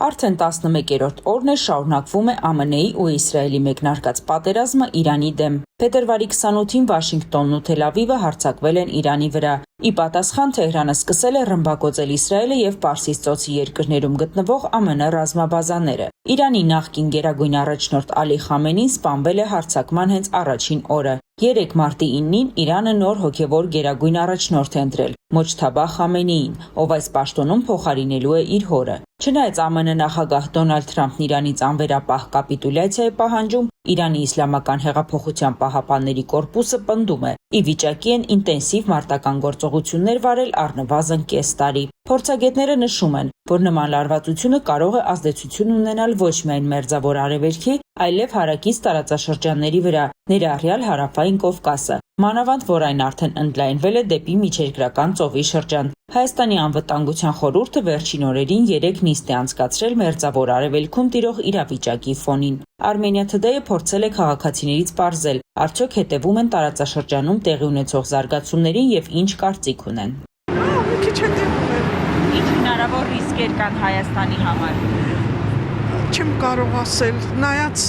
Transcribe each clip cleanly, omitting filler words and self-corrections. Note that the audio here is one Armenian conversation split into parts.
Արդեն 11-րդ օրն է շարունակվում է ԱՄՆ-ի ու Իսրայելի մեկնարկած պատերազմը Իրանի դեմ։ Փետրվարի 28-ին Վաշինգտոնն ու Թել Ավիվը հարձակվել են Իրանի վրա։ Ի պատասխան Թեհրանը սկսել է ռմբակոծել Իսրայելը եւ Պարսից ծոցի երկրներում գտնվող ԱՄՆ ռազմաբազաները։ Իրանի նախկին գերագույն առաջնորդ Ալի Խամենին սպանվել է հարձակման հենց առաջին օրը։ 3 մարտի 9-ին Իրանը նոր հոգևոր գերագույն առաջնորդ է ընտրել՝ Մոջթաբա Խամենեին, ով այս պաշտոնում փոխարինելու է իր հորը։ Չնայած ԱՄՆ նախագահ Դոնալդ Թրամփն Իրանից անվերապահ կապիտուլյացիա է պահանջում, Իրանի Իսլամական հեղափոխության պահապանների կորպուսը պնդում է՝ ի վիճակի են ինտենսիվ մարտական գործողություններ վարել առնվազն կես տարի։ Փորձագետները նշում են, որ նման լարվածությունը կարող է ազդեցություն ունենալ ոչ միայն Մերձավոր Արևելքի, այլև հարակից տարածաշրջանների վրա, ներառյալ Հարավային Կովկասը, մանավանդ որ այն արդեն ընդլայնվել է դեպի Միջերկրական ծովի շրջան։ Հայաստանի անվտանգության խորհուրդը վերջին օրերին 3 նիստ է անցկացրել Մերձավոր Արևելքում տիրող իրավիճակի ֆոնին։ Armenia Today-ը փորձել է քաղաքացիներից պարզել, արդյոք հետևում են տարածաշրջանում տեղի ունեցող զարգացումներին եւ ինչ կարծիք ունեն։ Մի քիչ հետևում են։ Ինչ հնարավոր ռիսկեր կան Հայաստանի համար։ Չեմ կարող ասել, նայած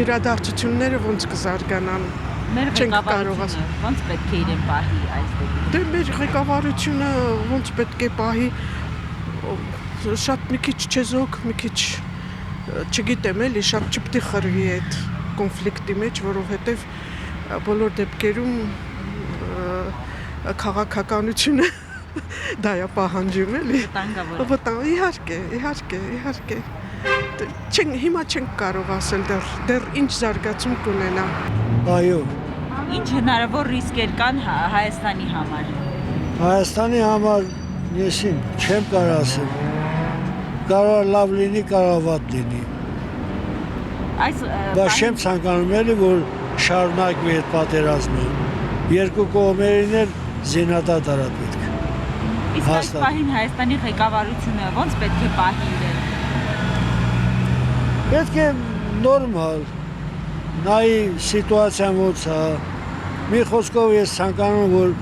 իրադարձությունները ոնց կզարգանան։ Մեր ղեկավարությունը ոնց պետք է իրեն պահի այս դեպքում։ Դե մեր ղեկավարությունը ոնց պետք է պահի, շատ մի քիչ չեզոք, մի քիչ չգիտեմ էլի, շատ չպետք է խրվի այդ կոնֆլիկտի մեջ, որովհետև բոլոր դեպքերում քաղաքականությունը դա է պահանջում էլի։ Իհարկե։ Հիմա չենք կարող ասել դեռ ինչ զարգացում կունենա։ Այո։ Ինչ հնարավոր ռիսկեր կան Հայաստանի համար։ Հայաստանի համար ես չեմ կարող ասել։ Կարող լավ լինի, կարող վատ լինի։ Բայց չեմ ցանկանում էլի, որ շարունակվի այդ պատերազմը։ Երկու կողմերին էլ զինադադար է պետք։ Իսկ այս պահին Հայաստանի ղեկավարությունը ոնց պետք է պահի իրեն։ Պետք է նորմալ նայի սիտուացիան ոնց է։ Մի խոսքով ես ցանկանում որ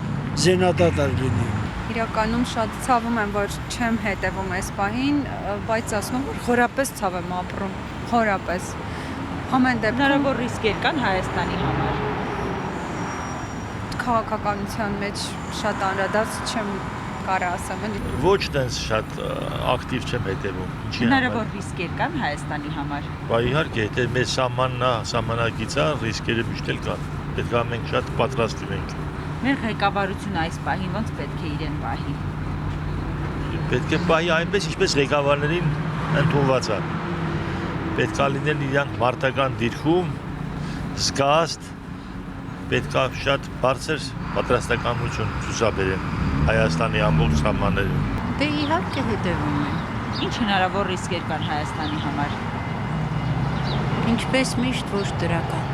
զինադադար լինի։ Իրականում շատ ցավում եմ, որ չեմ հետևում այս պահին, բայց ասում եմ, որ խորապես ցավ եմ ապրում, խորապես։ Ամեն դեպքում հնարավոր ռիսկեր կան Հայաստանի համար։ Քաղաքականության մեջ շատ անդրադարձ չեմ կարող ասեմ, էլի։ Ոչ տենց շատ ակտիվ չեմ հետևում։ Հնարավոր ռիսկեր կան Հայաստանի համար։ Բա իհարկե, դե մեր սահմանակիցը ռիսկերը միշտ էլ կան։ Պետք է մենք շատ պատրաստ լինենք։ Մեր ղեկավարությունը այս պահին ոնց պետք է իրեն պահի։ Պետք է պահի այնպես, ինչպես ղեկավարներին ընդունված է։ Պետք է լինեն իրանք մարտական դիրքում, զգաստ, պետք է շատ բարձր պատրաստակամություն ցուցաբերեն Հայաստանի ամբողջ սահմաններում։ Դե իհարկե հետևում եմ։ Ինչ հնարավոր ռիսկեր կան Հայաստանի համար։ Ինչպես միշտ ոչ դրական։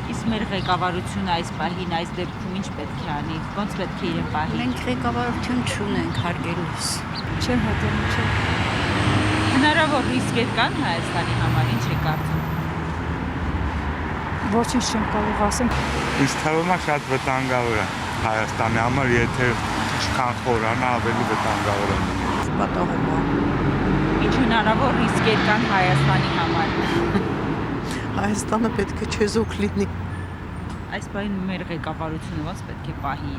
Իսկ մեր ղեկավարությունը այս պահին այս դեպքում ինչ պետք է անի, ոնց պետք է իրեն պահի։ Մենք ղեկավարություն չունենք հարգելուց։ Չեմ հետևում, չէ։ Հնարավոր ռիսկեր կան Հայաստանի համար, ինչ է կարծում։ Ոչինչ չեմ կարող ասեմ։ Ինձ թվում է շատ վտանգավոր է Հայաստանի համար, եթե ինչքան խորանա ավելի վտանգավոր է։ Պատահում է։ Ինչ հնարավոր ռիսկեր կան Հայաստանի համար։ Հայաստանը պետք է չեզոք լինի։ Այս պահին մեր ղեկավարությունը ոնց պետք է պահի։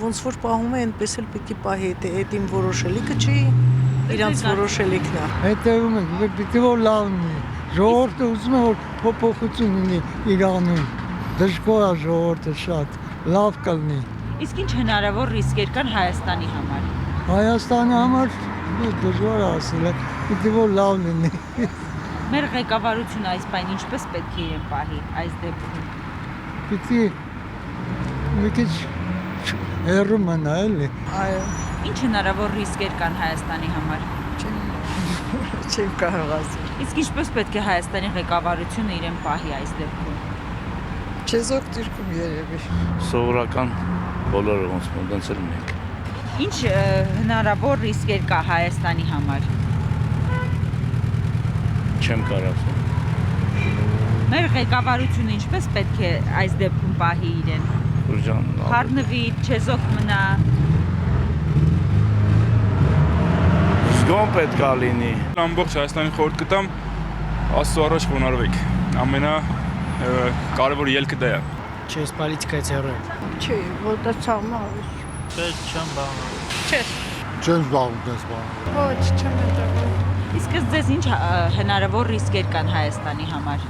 Ոնց որ պահում է, այնպես էլ պետք է պահի, այդ իմ որոշելիքը չի, իրանց որոշելիքն է։ Հետևում ենք, պիտի որ լավ լինի։ Ժողովուրդը ուզում է որ փոփոխություն լինի Իրանում։ Դժգոհ է ժողովուրդը շատ, լավ կլինի։ Իսկ ինչ հնարավոր ռիսկեր կան Հայաստանի համար։ Հայաստանի համար դժվար է ասել, պիտի որ լավ լինի։ Մեր ղեկավարությունը այս պահին ինչպես պետք է իրեն պահի այս դեպքում։ Պիտի մի քիչ հեռու մնա էլի։ Այո, Ինչ հնարավոր ռիսկեր կան Հայաստանի համար։ չեմ կարող ասել։ Իսկ ինչպես պետք է Հայաստանի ղեկավարությունը իրեն պահի այս դեպքում։ Չեզոք դիրքում երևի։ Սովորական բոլորը ոնց էլ մենք։ Ինչ հնարավոր ռիսկեր կա Հայաստանի համար։ Չեմ կարող ասել։ Մեր ղեկավարությունը ինչպես պետք է այս դեպքում պահի իրեն։ Ուրջան։ Խառնվի, չեզոք մնա։ Զգոն պետք է լինի։ Ամբողջ Հայաստանի խորհուրդ կտամ Աստծո առաջ խոնարհվեք։ Ամենա կարևոր ելքը դա է։ Չես պոլիտիկայից հեռու։ Չէ, որտե ցավը։ Պետք չեմ բանում։ Չէ, Չեմ զբաղվում դες բան։ ոչ, չեմ հետևում։ Իսկ ձեզ ինչ հնարավոր ռիսկեր կան Հայաստանի համար։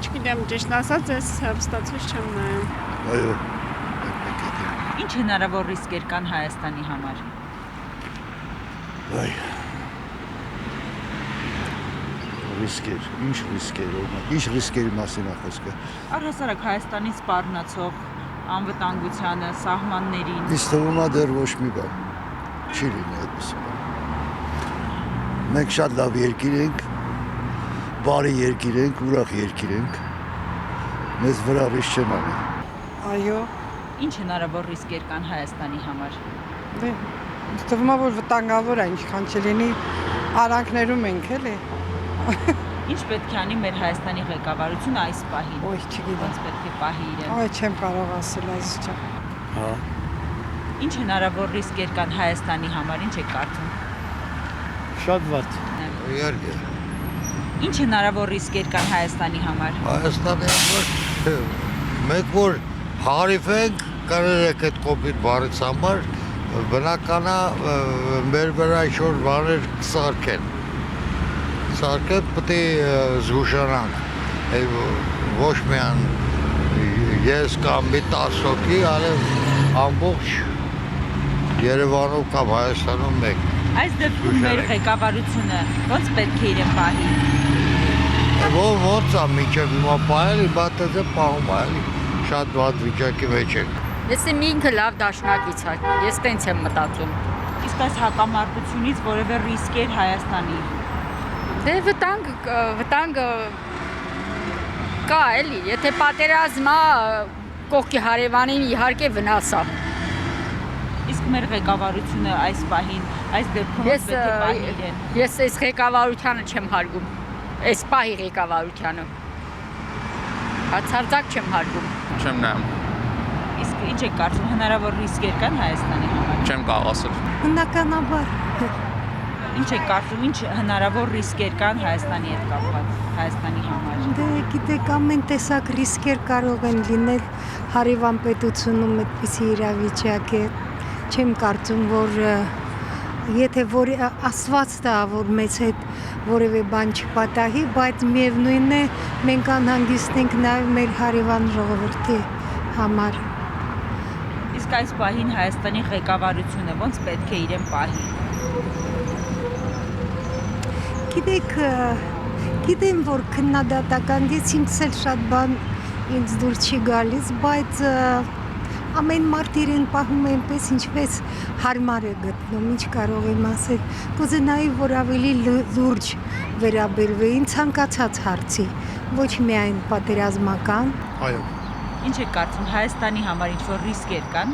Չգիտեմ, ճիշտ ասած, ես հեռուստացույց չեմ նայում։ Այո։ Ինչ հնարավոր ռիսկեր կան Հայաստանի համար։ Այ։ Ռիսկեր, ինչ ռիսկեր, ինչ ռիսկերի մասին է խոսքը։ Առհասարակ Հայաստանի սպառնացող անվտանգությանը, սահմաններին։ Ինձ թվում է դեռ ոչ մի բան չի լինի այդպես։ Մենք շատ լավ երկիր ենք, բարի երկիր ենք, ուրախ երկիր ենք։ Մեզ վրա վիշ չեն անի։ Այո, Ինչ հնարավոր ռիսկեր կան Հայաստանի համար։ դե թվում է, որ վտանգավոր է, ինչքան չլինի արանքներում ենք, էլի։ Ինչ պետք է անի մեր Հայաստանի ղեկավարությունը այս պահին։ Ոյ, չգիտեմ։ Ոնց պետք է պահի իրեն։ Այ չեմ կարող ասել այս ջան։ Հա։ Ինչ հնարավոր ռիսկեր կան Հայաստանի համար, ինչ եք կարծում։ Շատ վատ։ Իհարկե։ Ինչ հնարավոր ռիսկեր կան Հայաստանի համար։ Հայաստանի համար մենք որ հարիվ ենք, կարեք այդ կոպիտ բարից համար, բնական է մեր վրա ինչ-որ բաներ սարքեն։ Սարքեն պետք է զգուշանանք։ Ոչ միայն ես կամ մի 10 հոգի, այլ ամբողջ Երևանում կամ Հայաստանում մեկ։ Այս դեպքում մեր ղեկավարությունը ոնց պետք է իրեն պահի։ Ոնց է միջև հիմա պահել, բա դե պահում է, էլի շատ վատ վիճակի մեջ ենք։ Ես իմ ինքը լավ դաշնակից է, ես տենց եմ մտածում։ Իսկ այս հակամարտությունից որևէ ռիսկեր Հայաստանի։ Դե վտանգը կա էլի, եթե պատերազմ է, կողքի հարևանին իհարկե վնաս է։ Իսկ մեր ղեկավարությունը այս պահին, այս դեպքում Ես պետք է պահի իրեն։ ես այս ղեկավարությանը չեմ հարգում, այս պահի ղեկավարությանը։ Հացարձակ չեմ հարգում։ Չեմ նայում, Իսկ ինչ եք կարծում, հնարավոր ռիսկեր կան Հայաստանի համար։ չեմ կարող ասել։ Բնականաբար։ Ինչ եք կարծում, ինչ հնարավոր ռիսկեր կան Հայաստանի հետ կապված, Հայաստանի համար։ Դե գիտեք, ամեն տեսակ ռիսկեր կարող են լինել հարևան պետությունում այդպիսի իրավիճակ է։ Չեմ կարծում, որ եթե որ ասված դա, որ մեզ հետ որևէ բան չպատահի, բայց միևնույն է մենք անհանգիստ ենք նաև մեր հարևան ժողովրդի համար։ Իսկ այս պահին Հայաստանի ղեկավարությունը ոնց պետք է իրեն պահի։ Գիտեք, գիտեմ, որ քննադատականից ինձ էլ շատ բան ինձ դուր չի գալիս, բայց ամեն մարդ իրեն պահում է այնպես, ինչպես հարմար է գտնում, ինչ կարող եմ ասել։ Կուզենայի, որ ավելի լուրջ վերաբերվեին ցանկացած հարցի, ոչ միայն պատերազմական։ Այո, Ինչ եք կարծում, Հայաստանի համար ինչ-որ ռիսկեր կան։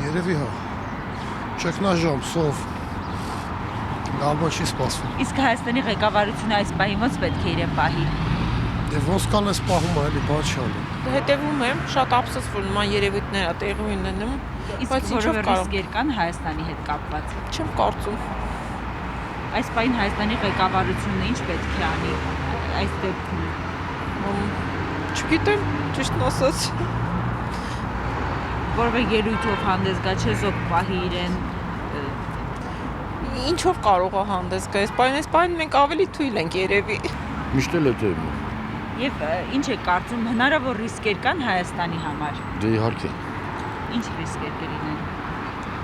երևի հա։ Չեքնաժամ, սով։ Լավ չի սպասվում։ Իսկ Հայաստանի ղեկավարությունը այս պահին ոնց պետք է իրեն պահի։ Դե ոնց կան էս պահում է, էլի բաց չալու։ Հետևում եմ, շատ ափսոս որ նման երևույթներ է տեղի ունենում, Իսկ բայց ինչով որևէ կարող ռիսկեր կան Հայաստանի հետ կապված։ չեմ կարծում։ Այս պահին Հայաստանի ղեկավարությունը ինչ պետք է անի այս դեպքում։ Չգիտեմ, ճիշտն ասած։ Որևէ ելույթով հանդես գա չեզոք պահի իրեն։ Ինչով կարող է հանդես գա, այս պայն մենք ավելի թույլ ենք երևի։ Միշտ էլ է Եվ ինչ եք կարծում, հնարավոր ռիսկեր կան Հայաստանի համար։ Դե իհարկե։ Ինչ ռիսկեր կլինեն։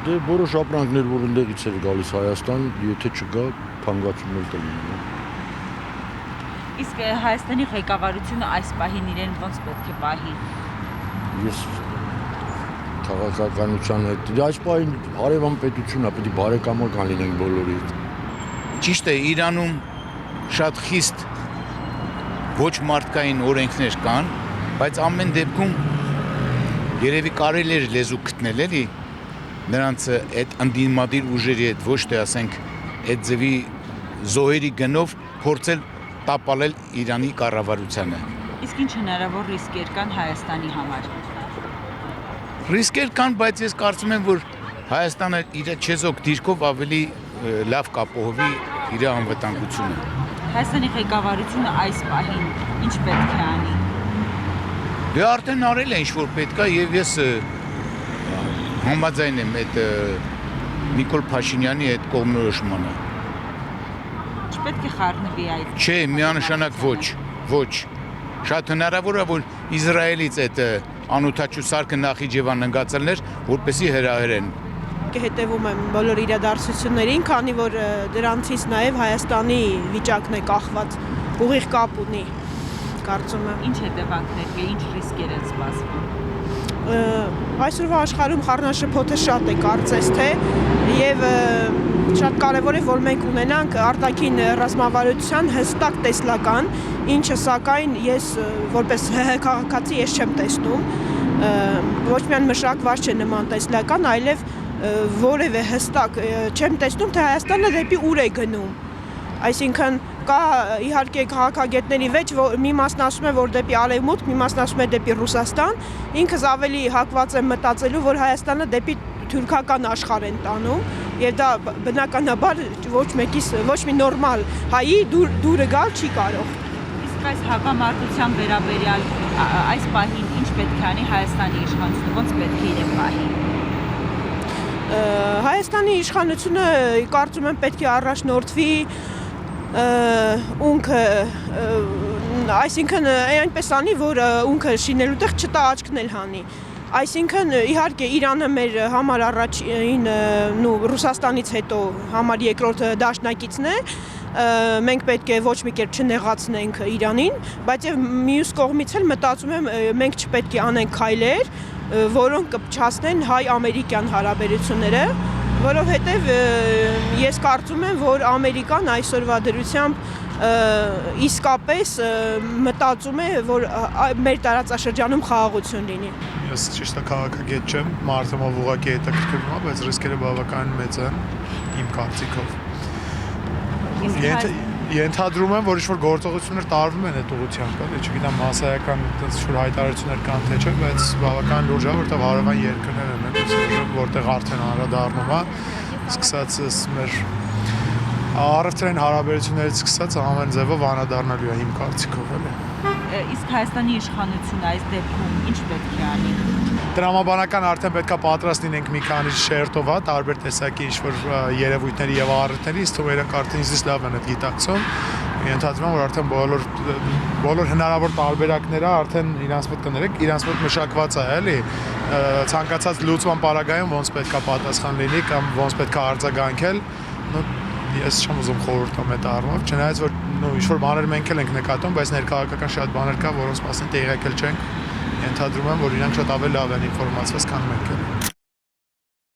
Դե որոշ ապրանքներ, որ ընդեղից էր գալիս Հայաստան, եթե չգա, թանկացումներ կլինեն։ Իսկ Հայաստանի ղեկավարությունը այս պահին իրեն ոնց պետք է պահի։ Ես քաղաքականության հետ, այս պահին հարևան պետությունն է, պետք է բարեկամական լինենք բոլորից։ Ճիշտ է, Իրանում շատ խիստ ոչ մարդկային օրենքներ կան, բայց ամեն դեպքում երևի կարելի էր լեզու գտնել էլի նրանց այդ ընդդիմադիր ուժերի հետ ոչ թե ասենք այդ ձևի զոհերի գնով փորձել տապալել Իրանի կառավարությանը։ Իսկ ինչ հնարավոր ռիսկեր կան Հայաստանի համար։ Ռիսկեր կան, բայց ես կարծում եմ, որ Հայաստանը իր չեզոք դիրքով ավելի լավ կապահովի իր անվտանգությունը։ Հայաստանի ղեկավարությունը այս պահին ինչ պետք է անի։ Դե արդեն արել է ինչ որ պետք է եւ ես համաձայն եմ այդ Նիկոլ Փաշինյանի այդ կողմնորոշմանը։ Չպետք է խառնվի այդ։ Չէ, միանշանակ ոչ։ Շատ հնարավոր է որ Իսրայելից այդ անօթաչու սարքը Նախիջևան ընկածելներ, որպեսի հրահրեն։ Հետևում եմ բոլոր իրադարձություններին, քանի որ դրանցից նաև Հայաստանի վիճակն է կախված, ուղիղ կապ ունի, կարծում եմ։ Ինչ հետևանքներ կա, ինչ ռիսկեր են սպասվում։ Այսօրվա աշխարհում խառնաշփոթը շատ է, կարծես թե, եւ շատ կարեւոր է, որ մենք ունենանք արտաքին ռազմավարության հստակ տեսլական, ինչը սակայն ես որպես քաղաքացի ես չեմ տեսնում, ոչ միայն մշակված չէ նման տեսլական, այլև որևէ հստակ չեմ տեսնում, թե Հայաստանը դեպի ուր է գնում։ Այսինքն կա իհարկե քաղաքագետների մեջ մի մասն ասում է, որ դեպի արևմուտք, մի մասն ասում է դեպի Ռուսաստան, ինքս ավելի հակված եմ մտածելու, որ Հայաստանը դեպի թուրքական աշխարհ են տանում, եւ դա բնականաբար ոչ մի նորմալ հայի դուրը գալ չի կարող։ Իսկ այս հակամարտության վերաբերյալ այս պահին ինչ պետք է անի Հայաստանի իշխանությունը, ոնց պետք է իրեն պահի։ Հայաստանի իշխանությունը կարծում եմ պետք է առաջնորդվի ունքը, այսինքն այնպես անի, որ ունքը շինելու տեղ չտա աչքն էլ հանի։ Այսինքն իհարկե Իրանը մեր համար առաջին Ռուսաստանից հետո համար երկրորդ դաշնակիցն է, մենք պետք է ոչ մի կերպ չնեղացնենք Իրանին, բայց եւ մյուս կողմից էլ մտածում եմ մենք չպետք է անենք քայլեր, որոնք կփչացնեն հայ-ամերիկյան հարաբերությունները, որովհետև ես կարծում եմ, որ Ամերիկան այսօրվա դրությամբ իսկապես մտածում է, որ մեր տարածաշրջանում խաղաղություն լինի։ Ես ճիշտ քաղաքագետ չեմ, մարդը ով ուղղակի հետաքրքրվում է, բայց ռիսկերը բավական մեծ են իմ կարծիքով։ Ենթադրում եմ, որ ինչ-որ գործողություններ տարվում են այդ ուղղությամբ, էլի, չգիտեմ, մասսայական ինչ-որ հայտարարություններ կան թե չէ, բայց բավական լուրջ է, որտեղ հարևան երկրներ են, որտեղ արդեն անդրադառնում է, սկսած մեր առևտրային հարաբերություններից սկսած ամեն ձևով անդրադառնալու է իմ կարծիքով, էլի։ Իսկ Հայաստանի իշխանությունը այս դեպքում ինչ պետք է անի։ Տրամաբանական արդեն պետք է պատրաստ լինենք մի քանի շերտով, տարբեր տեսակի ինչ-որ երևույթների եւ առիթների, իսկ թվում է իրանք արդեն ինձ լավ են այդ գիտակցում։ Ենթադրում եմ, որ արդեն բոլոր հնարավոր տարբերակները արդեն իրանց մոտ կներեք, իրանց մոտ մշակված է, էլի, ցանկացած լուծման պարագայում ոնց պետք է պատասխան լինի կամ ոնց պետք է արձագանքել, ես չեմ ուզում խորհուրդ տամ այդ առումով, չնայած որ ինչ-որ բաներ մենք էլ ենք նկատում, բայց ներքաղաքական շատ բաներ կա, որոնց մասին տեղյակ էլ չենք, ենթադրում եմ, որ իրանք շատ ավելի լավ են ինֆորմացված, քան մենք ենք։